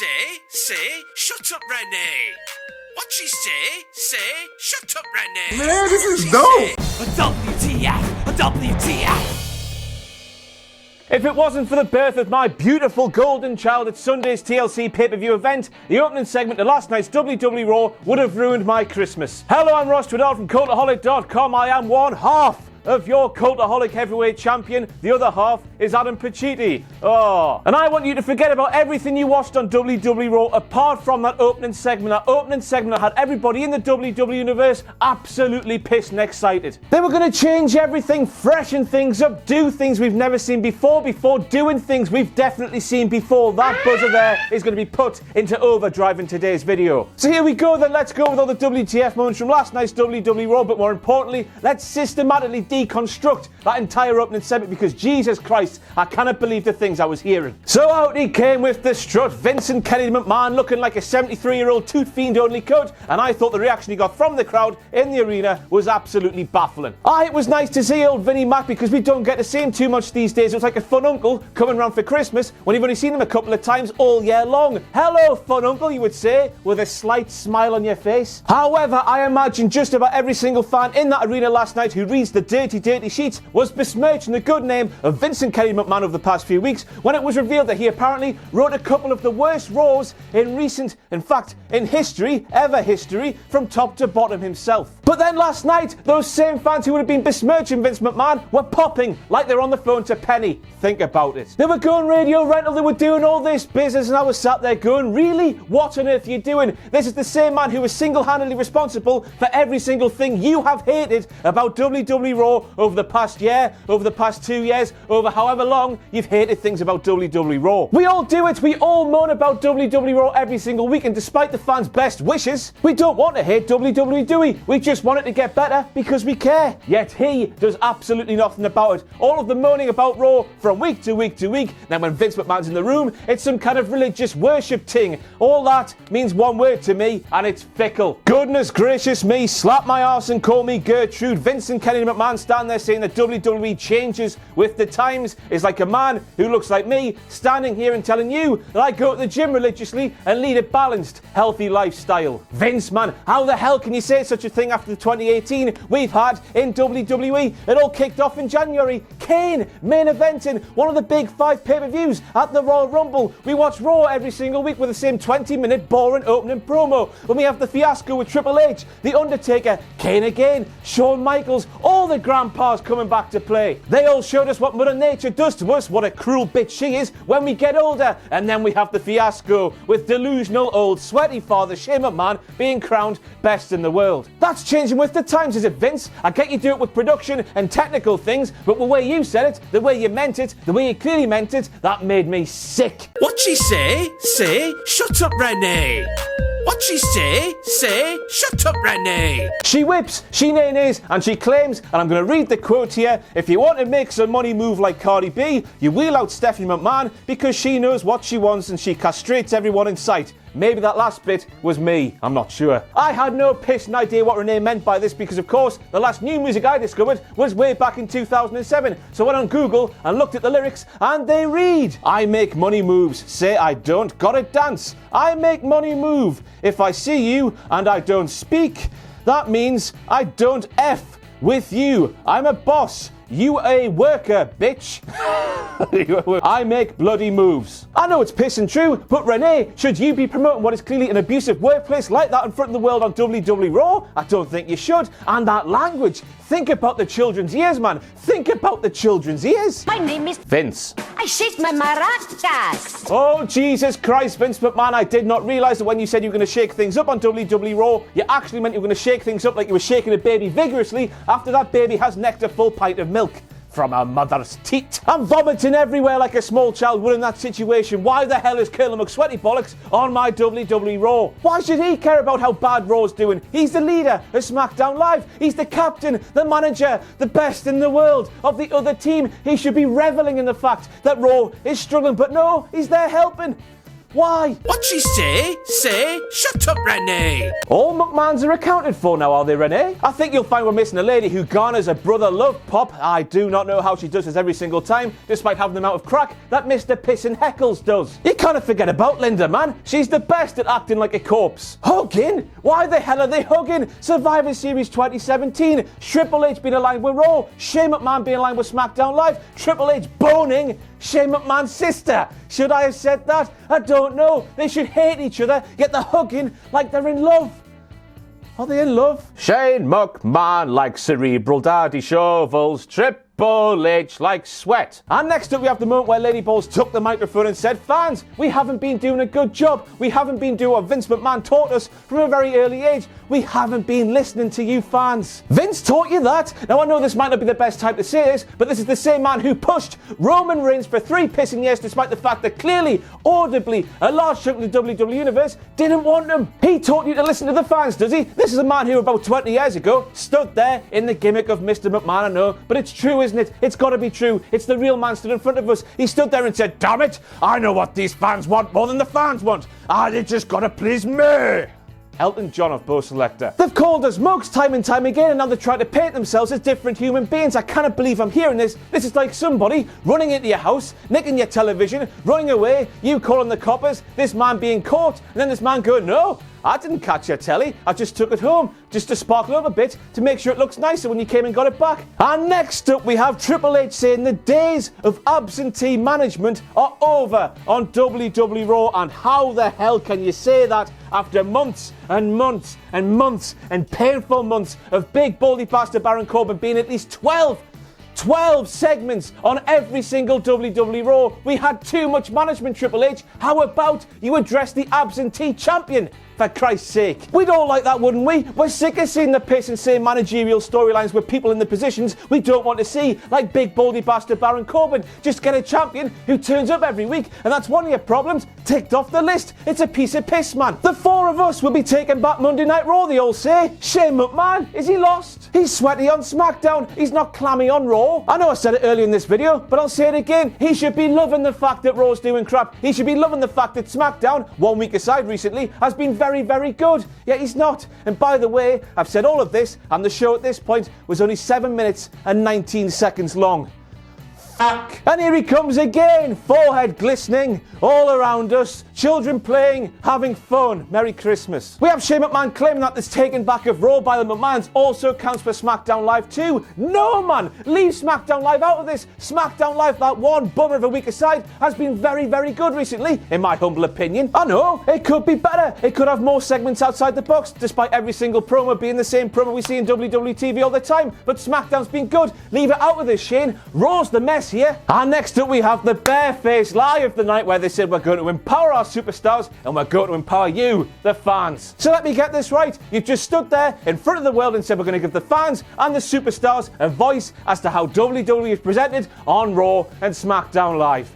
say, shut up, Renee. What she say, shut up, Renee. Man, this is dope. A WTF, a WTF. If it wasn't for the birth of my beautiful golden child at Sunday's TLC pay-per-view event, the opening segment of last night's WWE Raw would have ruined my Christmas. Hello, I'm Ross Twiddell from Cultaholic.com. I am one half of your Cultaholic heavyweight champion. The other half is Adam Pacitti. Oh. And I want you to forget about everything you watched on WWE Raw apart from that opening segment. That opening segment had everybody in the WWE universe absolutely pissed and excited. They were going to change everything, freshen things up, do things we've never seen before doing things we've definitely seen before. That buzzer there is going to be put into overdrive in today's video. So here we go then, let's go with all the WTF moments from last night's WWE Raw, but more importantly, let's systematically deconstruct that entire opening segment because Jesus Christ, I cannot believe the things I was hearing. So out he came with the strut, Vincent Kennedy McMahon looking like a 73-year-old tooth fiend only could, and I thought the reaction he got from the crowd in the arena was absolutely baffling. It was nice to see old Vinnie Mac because we don't get to see him too much these days. It was like a fun uncle coming round for Christmas when you've only seen him a couple of times all year long. Hello, fun uncle, you would say, with a slight smile on your face. However, I imagine just about every single fan in that arena last night who reads the dirty sheets was besmirching the good name of Vincent Kennedy McMahon over the past few weeks when it was revealed that he apparently wrote a couple of the worst Raws in recent, in fact, in history, ever history, from top to bottom himself. But then last night, those same fans who would have been besmirching Vince McMahon were popping like they're on the phone to Penny. Think about it. They were going radio rental, they were doing all this business, and I was sat there going, really? What on earth are you doing? This is the same man who was single-handedly responsible for every single thing you have hated about WWE Raw over the past year, over the past 2 years, over however long you've hated things about WWE Raw. We all do it. We all moan about WWE Raw every single week, and despite the fans' best wishes, we don't want to hate WWE, do we? We just want it to get better because we care. Yet he does absolutely nothing about it. All of the moaning about Raw from week to week to week. Now when Vince McMahon's in the room, it's some kind of religious worship ting. All that means one word to me, and it's fickle. Goodness gracious me, slap my arse and call me Gertrude. Vincent Kennedy McMahon stand there saying that WWE changes with the times is like a man who looks like me standing here and telling you that I go to the gym religiously and lead a balanced, healthy lifestyle. Vince, man, how the hell can you say such a thing after the 2018 we've had in WWE? It all kicked off in January. Kane main eventing one of the big 5 pay-per-views at the Royal Rumble. We watch Raw every single week with the same 20-minute boring opening promo. When we have the fiasco with Triple H, The Undertaker, Kane again, Shawn Michaels, all the grandpas coming back to play. They all showed us what Mother Nature does to us, what a cruel bitch she is when we get older. And then we have the fiasco with delusional old sweaty father Shane McMahon being crowned best in the world. That's changing with the times, is it, Vince? I get you do it with production and technical things, but the way you said it, the way you meant it, the way you clearly meant it, that made me sick. What she say, shut up, Renee. What she say, shut up, Renee. She whips, she nay-nays, and she claims, and I'm going to read the quote here, if you want to make some money move like Cardi B, you wheel out Stephanie McMahon because she knows what she wants and she castrates everyone in sight. Maybe that last bit was me, I'm not sure. I had no pissing idea what Renee meant by this because, of course, the last new music I discovered was way back in 2007. So I went on Google and looked at the lyrics and they read, I make money moves, say I don't, gotta dance. I make money move. If I see you and I don't speak, that means I don't F with you. I'm a boss. You a worker, bitch. I make bloody moves. I know it's piss and true, but Renee, should you be promoting what is clearly an abusive workplace like that in front of the world on WWE Raw? I don't think you should. And that language, think about the children's ears, man. Think about the children's ears. My name is Vince. I shit my maracas. Oh, Jesus Christ, Vince McMahon, I did not realise that when you said you were going to shake things up on WWE Raw, you actually meant you were going to shake things up like you were shaking a baby vigorously after that baby has necked a full pint of milk from a mother's teat. I'm vomiting everywhere like a small child would in that situation. Why the hell is Colonel McSweaty Bollocks on my WWE Raw? Why should he care about how bad Raw's doing? He's the leader of SmackDown Live. He's the captain, the manager, the best in the world of the other team. He should be reveling in the fact that Raw is struggling, but no, he's there helping. Why? What she say? Say, shut up, Renee. All McMahons are accounted for now, are they, Renee? I think you'll find we're missing a lady who garners a brother love pop. I do not know how she does this every single time, despite having the amount of crack that Mr. Piss and Heckles does. You kind of forget about Linda, man. She's the best at acting like a corpse. Hugging? Why the hell are they hugging? Survivor Series 2017, Triple H being aligned with Raw, Shane McMahon being aligned with SmackDown Live, Triple H boning Shane McMahon's sister. Should I have said that? I don't know. They should hate each other, yet they're hugging like they're in love. Are they in love? Shane McMahon likes cerebral daddy shovels. Triple H likes sweat. And next up we have the moment where Lady Balls took the microphone and said, fans, we haven't been doing a good job. We haven't been doing what Vince McMahon taught us from a very early age. We haven't been listening to you fans. Vince taught you that? Now I know this might not be the best time to say this, but this is the same man who pushed Roman Reigns for 3 pissing years despite the fact that clearly, audibly, a large chunk of the WWE Universe didn't want him. He taught you to listen to the fans, does he? This is a man who about 20 years ago stood there in the gimmick of Mr. McMahon, I know, but it's true, isn't it? It's got to be true. It's the real man stood in front of us. He stood there and said, damn it, I know what these fans want more than the fans want. They just got to please me. Elton John of Bo Selector. They've called us mugs time and time again, and now they're trying to paint themselves as different human beings. I cannot believe I'm hearing this. This is like somebody running into your house, nicking your television, running away, you calling the coppers, this man being caught, and then this man going, no, I didn't catch your telly, I just took it home, just to sparkle up a bit, to make sure it looks nicer when you came and got it back. And next up we have Triple H saying the days of absentee management are over on WWE Raw, and how the hell can you say that after months and months and months and painful months of big baldy bastard Baron Corbin being at least 12 segments on every single WWE Raw. We had too much management, Triple H. How about you address the absentee champion? For Christ's sake. We'd all like that, wouldn't we? We're sick of seeing the piss and same managerial storylines with people in the positions we don't want to see, like big baldy bastard Baron Corbin. Just get a champion who turns up every week, and that's one of your problems ticked off the list. It's a piece of piss, man. The 4 of us will be taking back Monday Night Raw, they all say. Shane McMahon, is he lost? He's sweaty on SmackDown. He's not clammy on Raw. I know I said it earlier in this video, but I'll say it again. He should be loving the fact that Raw's doing crap. He should be loving the fact that SmackDown, 1 week aside recently, has been very, very good. Yet he's not. And by the way, I've said all of this, and the show at this point was only 7 minutes and 19 seconds long. And here he comes again, forehead glistening, all around us, children playing, having fun. Merry Christmas. We have Shane McMahon claiming that this taking back of Raw by the McMahons also counts for SmackDown Live too. No, man, leave SmackDown Live out of this. SmackDown Live, that one bummer of a week aside, has been very, very good recently, in my humble opinion. I know, it could be better. It could have more segments outside the box, despite every single promo being the same promo we see in WWE TV all the time. But SmackDown's been good. Leave it out of this, Shane. Raw's the mess here. And next up we have the barefaced lie of the night, where they said we're going to empower our superstars and we're going to empower you, the fans. So let me get this right. You've just stood there in front of the world and said we're going to give the fans and the superstars a voice as to how WWE is presented on Raw and SmackDown Live.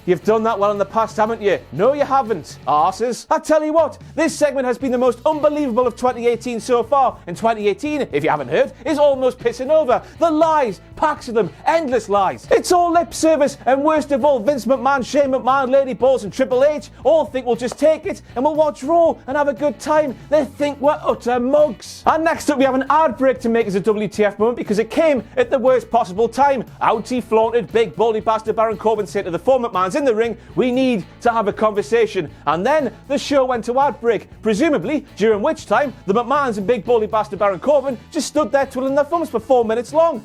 You've done that well in the past, haven't you? No, you haven't, arses. I tell you what, this segment has been the most unbelievable of 2018 so far. And 2018, if you haven't heard, is almost pissing over. The lies, packs of them, endless lies. It's all lip service, and worst of all, Vince McMahon, Shane McMahon, Lady Balls and Triple H all think we'll just take it and we'll watch Raw and have a good time. They think we're utter mugs. And next up, we have an ad break to make as a WTF moment, because it came at the worst possible time. Out he flaunted, big baldy bastard Baron Corbin said to the 4 McMahons in the ring, we need to have a conversation. And then the show went to ad break, presumably during which time the McMahons and big baldy bastard Baron Corbin just stood there twiddling their thumbs for 4 minutes long.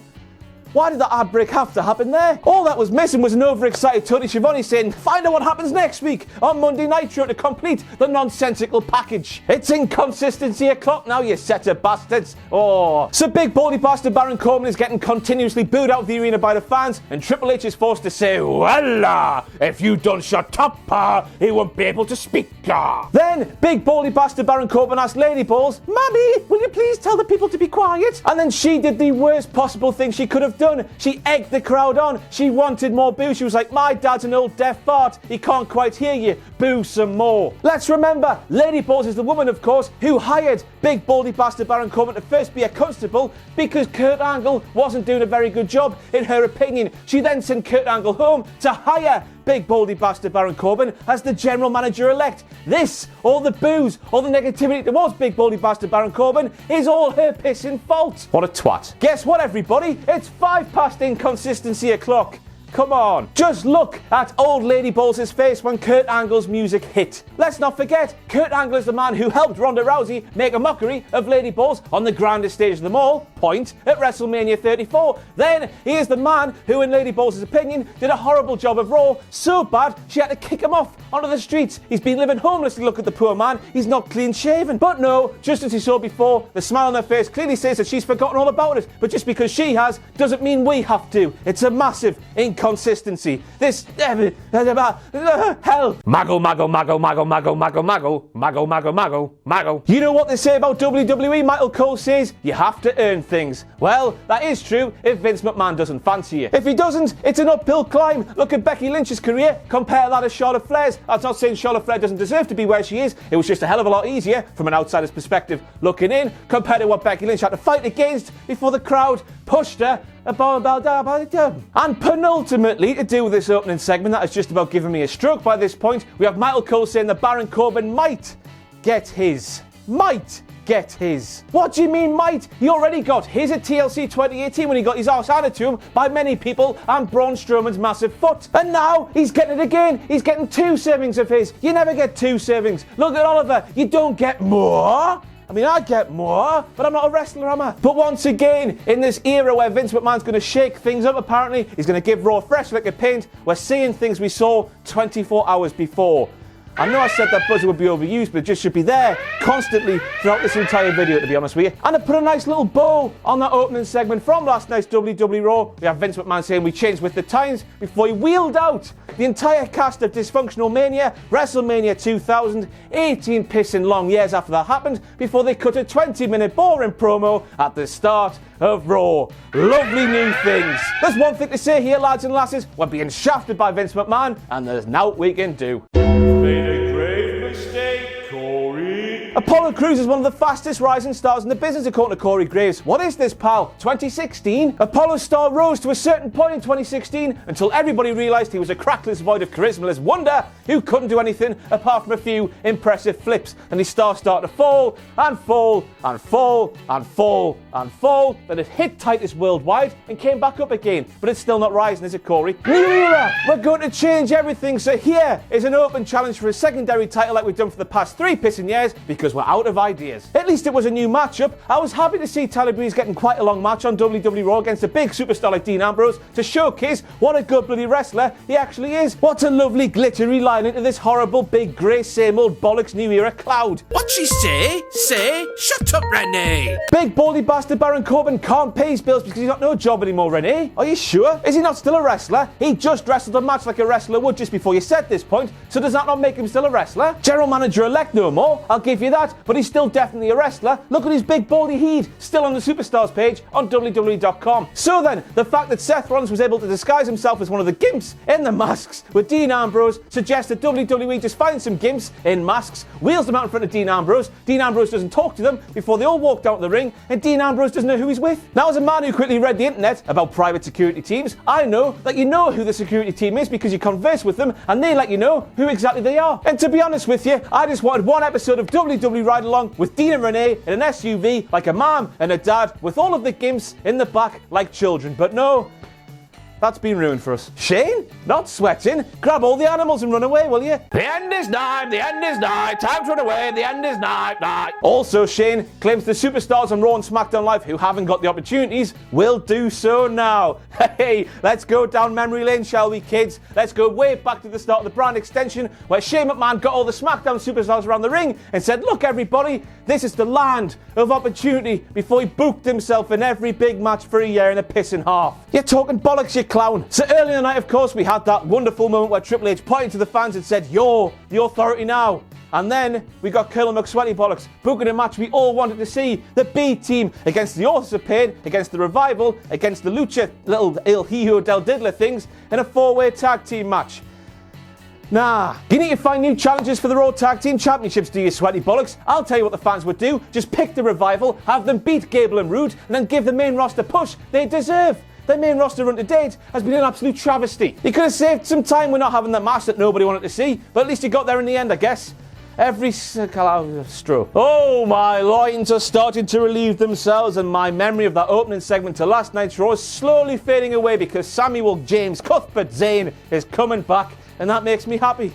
Why did that ad break have to happen there? All that was missing was an overexcited Tony Schiavone saying, find out what happens next week on Monday Nitro to complete the nonsensical package. It's inconsistency o'clock now, you set of bastards. Oh. So big baldy bastard Baron Corbin is getting continuously booed out of the arena by the fans, and Triple H is forced to say, well, if you don't shut up, he won't be able to speak. Then big baldy bastard Baron Corbin asked Lady Balls, Mummy, will you please tell the people to be quiet? And then she did the worst possible thing she could have done. She egged the crowd on. She wanted more boo. She was like, my dad's an old deaf fart. He can't quite hear you. Boo some more. Let's remember, Lady Balls is the woman, of course, who hired big baldy bastard Baron Corbin to first be a constable because Kurt Angle wasn't doing a very good job, in her opinion. She then sent Kurt Angle home to hire big baldy bastard Baron Corbin as the general manager-elect. This, all the boos, all the negativity towards big baldy bastard Baron Corbin is all her pissing fault. What a twat. Guess what, everybody? It's 5 past inconsistency o'clock. Come on, just look at old Lady Balls' face when Kurt Angle's music hit. Let's not forget, Kurt Angle is the man who helped Ronda Rousey make a mockery of Lady Balls on the grandest stage of them all, point, at WrestleMania 34. Then, he is the man who, in Lady Balls' opinion, did a horrible job of Raw, so bad she had to kick him off onto the streets. He's been living homelessly, look at the poor man, he's not clean shaven. But no, just as he saw before, the smile on her face clearly says that she's forgotten all about it. But just because she has, doesn't mean we have to. It's a massive inconsistency. This hell. Maggle, maggle, maggle, maggle, maggle, maggle, maggle, maggle, maggle, maggle. You know what they say about WWE? Michael Cole says you have to earn things. Well, that is true if Vince McMahon doesn't fancy you. If he doesn't, it's an uphill climb. Look at Becky Lynch's career. Compare that to Charlotte Flair's. That's not saying Charlotte Flair doesn't deserve to be where she is. It was just a hell of a lot easier from an outsider's perspective looking in compared to what Becky Lynch had to fight against before the crowd pushed her. And penultimately, to do with this opening segment that has just about given me a stroke by this point, we have Michael Cole saying that Baron Corbin might get his. Might get his. What do you mean might? He already got his at TLC 2018 when he got his arse handed to him by many people and Braun Strowman's massive foot. And now he's getting it again. He's getting 2 servings of his. You never get 2 servings. Look at Oliver. You don't get more. I mean, I get more, but I'm not a wrestler, am I? But once again, in this era where Vince McMahon's going to shake things up, apparently, he's going to give Raw fresh lick of paint, we're seeing things we saw 24 hours before. I know I said that buzzer would be overused, but it just should be there constantly throughout this entire video, to be honest with you. And to put a nice little bow on that opening segment from last night's WWE Raw, we have Vince McMahon saying we changed with the times before he wheeled out the entire cast of Dysfunctional Mania, WrestleMania 2000, 18 pissing long years after that happened, before they cut a 20-minute boring promo at the start of Raw. Lovely new things. There's one thing to say here, lads and lasses, we're being shafted by Vince McMahon, and there's naught we can do. Apollo Crews is one of the fastest rising stars in the business, according to Corey Graves. What is this, pal? 2016? Apollo's star rose to a certain point in 2016 until everybody realised he was a crackless void of charismaless wonder who couldn't do anything apart from a few impressive flips. And his star started to fall and fall and fall and fall and fall. Then it hit Titus worldwide and came back up again. But it's still not rising, is it, Corey? New era! We're going to change everything. So here is an open challenge for a secondary title like we've done for the past 3 pissing years, because we're out of ideas. At least it was a new matchup. I was happy to see Tyler Breeze getting quite a long match on WWE Raw against a big superstar like Dean Ambrose to showcase what a good bloody wrestler he actually is. What a lovely glittery line into this horrible big grey same old bollocks new era cloud. What she say? Say, shut up, Renee. Big baldy bastard Baron Corbin can't pay his bills because he's got no job anymore, Renee. Are you sure? Is he not still a wrestler? He just wrestled a match like a wrestler would just before you said this point, so does that not make him still a wrestler? General manager elect no more, I'll give you that, but he's still definitely a wrestler. Look at his big baldy head, still on the Superstars page on WWE.com. So then, the fact that Seth Rollins was able to disguise himself as one of the gimps in the masks with Dean Ambrose suggests that WWE just finds some gimps in masks, wheels them out in front of Dean Ambrose. Dean Ambrose doesn't talk to them before they all walk down to the ring, and Dean Ambrose doesn't know who he's with. Now, as a man who quickly read the internet about private security teams, I know that you know who the security team is because you converse with them and they let you know who exactly they are. And to be honest with you, I just wanted one episode of WWE Ride Along with Dean and Renee in an SUV like a mom and a dad with all of the gimps in the back like children. But no, that's been ruined for us. Shane, not sweating. Grab all the animals and run away, will you? The end is nigh, the end is nigh. Time to run away, the end is nigh, nigh. Also, Shane claims the superstars on Raw and SmackDown Live who haven't got the opportunities will do so now. Hey, let's go down memory lane, shall we, kids? Let's go way back to the start of the brand extension where Shane McMahon got all the SmackDown superstars around the ring and said, look, everybody, this is the land of opportunity, before he booked himself in every big match for a year in a pissing half. You're talking bollocks, you clown. So early in the night, of course, we had that wonderful moment where Triple H pointed to the fans and said, you're the authority now. And then we got Colonel McSweaty Bollocks booking a match we all wanted to see. The B team against the Authors of Pain, against the Revival, against the Lucha, little Il Hijo del Diddler things, in a 4-way tag team match. Nah, you need to find new challenges for the Raw Tag Team Championships, do you, sweaty bollocks? I'll tell you what the fans would do. Just pick the Revival, have them beat Gable and Roode, and then give the main roster push they deserve. their main roster run to date has been an absolute travesty. You could have saved some time with not having that match that nobody wanted to see, but at least you got there in the end, I guess. Every stroke. Oh, my loins are starting to relieve themselves, and my memory of that opening segment to last night's Raw is slowly fading away because Samuel James Cuthbert Zayn is coming back, and that makes me happy.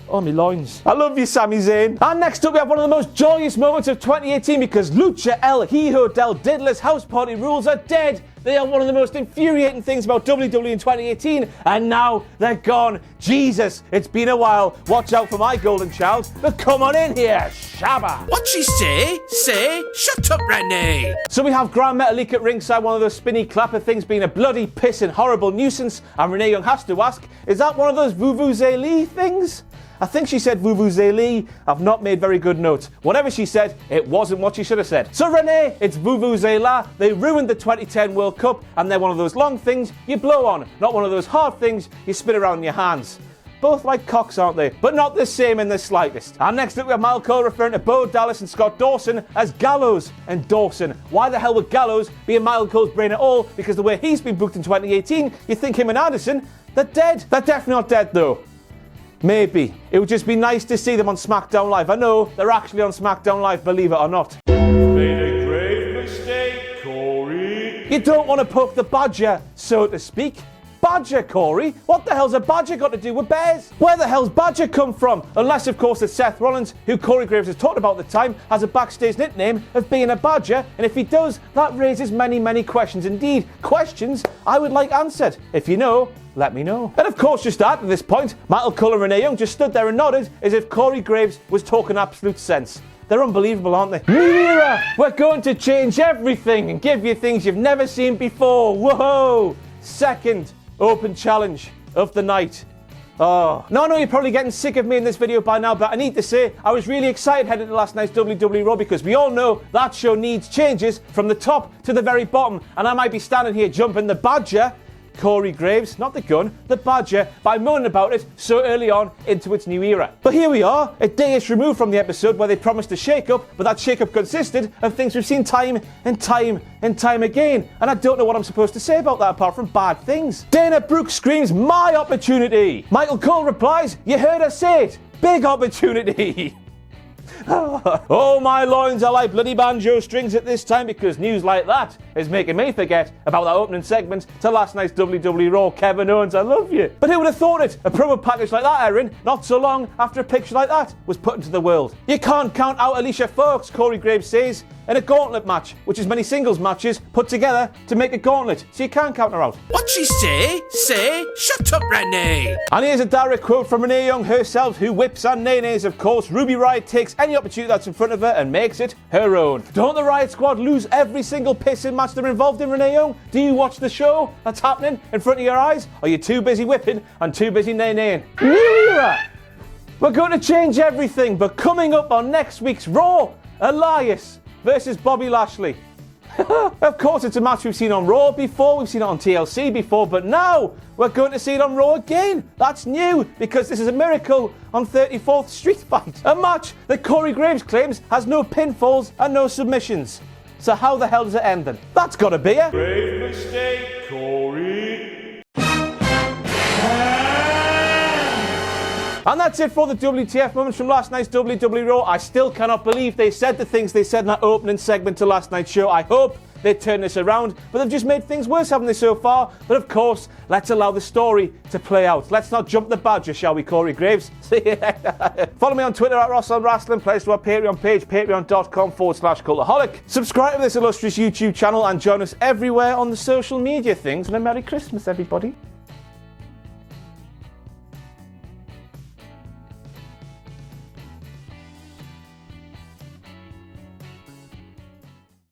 Oh, me loins. I love you, Sami Zayn. And next up, we have one of the most joyous moments of 2018 because Lucha El Hijo del Diddler's house party rules are dead. They are one of the most infuriating things about WWE in 2018, and now they're gone. Jesus, it's been a while. Watch out for my golden child, but come on in here, Shabba. What she say? Say, shut up, Renee. So we have Grand Metalik at ringside, one of those spinny clapper things being a bloody pissing horrible nuisance, and Renee Young has to ask, is that one of those Vuvuzela things? I think she said Vuvuzela. I've not made very good notes. Whatever she said, it wasn't what she should have said. So Renee, it's Vuvuzela. They ruined the 2010 World Cup, and they're one of those long things you blow on, not one of those hard things you spin around in your hands. Both like cocks, aren't they? But not the same in the slightest. And next up we have Michael Cole referring to Bo Dallas and Scott Dawson as Gallows and Dawson. Why the hell would Gallows be in Michael Cole's brain at all? Because the way he's been booked in 2018, you think him and Anderson, they're dead. They're definitely not dead though. Maybe. It would just be nice to see them on SmackDown Live. I know, they're actually on SmackDown Live, believe it or not. Made a grave mistake, Corey. You don't want to poke the badger, so to speak. Badger, Corey? What the hell's a badger got to do with bears? Where the hell's badger come from? Unless, of course, it's Seth Rollins, who Corey Graves has talked about at the time, has a backstage nickname of being a badger, and if he does, that raises many, many questions indeed. Questions I would like answered. If you know, let me know. And of course, just at this point, Michael Cole and Renee Young just stood there and nodded as if Corey Graves was talking absolute sense. They're unbelievable, aren't they? New era! We're going to change everything and give you things you've never seen before. Whoa! Second open challenge of the night. Oh. No, you're probably getting sick of me in this video by now, but I need to say, I was really excited heading to last night's WWE Raw because we all know that show needs changes from the top to the very bottom, and I might be standing here jumping the badger, Corey Graves, not the gun, the badger, by moaning about it so early on into its new era. But here we are, a day-ish removed from the episode where they promised a shake-up, but that shake-up consisted of things we've seen time and time and time again. And I don't know what I'm supposed to say about that apart from bad things. Dana Brooke screams, "My opportunity!" Michael Cole replies, "You heard her say it, big opportunity!" Oh, my loins are like bloody banjo strings at this time because news like that is making me forget about that opening segment to last night's WWE Raw. Kevin Owens, I love you. But who would have thought it? A promo package like that, Erin, not so long after a picture like that was put into the world. You can't count out Alicia Fox, Corey Graves says, in a gauntlet match, which is many singles matches put together to make a gauntlet, so you can't count her out. What she say? Say, shut up, Renee. And here's a direct quote from Renee Young herself, who whips and nays, of course. Ruby Riott takes any opportunity that's in front of her and makes it her own. Don't the Riott Squad lose every single pissing match they're involved in, Renee Young? Do you watch the show that's happening in front of your eyes? Or are you too busy whipping and too busy naying? New era! We're going to change everything, but coming up on next week's Raw, Elias versus Bobby Lashley. Of course, it's a match we've seen on Raw before, we've seen it on TLC before, but now we're going to see it on Raw again. That's new, because this is a miracle on 34th Street Fight. A match that Corey Graves claims has no pinfalls and no submissions. So how the hell does it end then? That's gotta be a Grave mistake, Corey. And that's it for the WTF moments from last night's WWE Raw. I still cannot believe they said the things they said in that opening segment to last night's show. I hope they turn this around, but they've just made things worse, haven't they, so far? But of course, let's allow the story to play out. Let's not jump the badger, shall we, Corey Graves? Follow me on Twitter at Ross on Wrestling. Play us to our Patreon page, patreon.com/Cultaholic. Subscribe to this illustrious YouTube channel and join us everywhere on the social media things. And a Merry Christmas, everybody.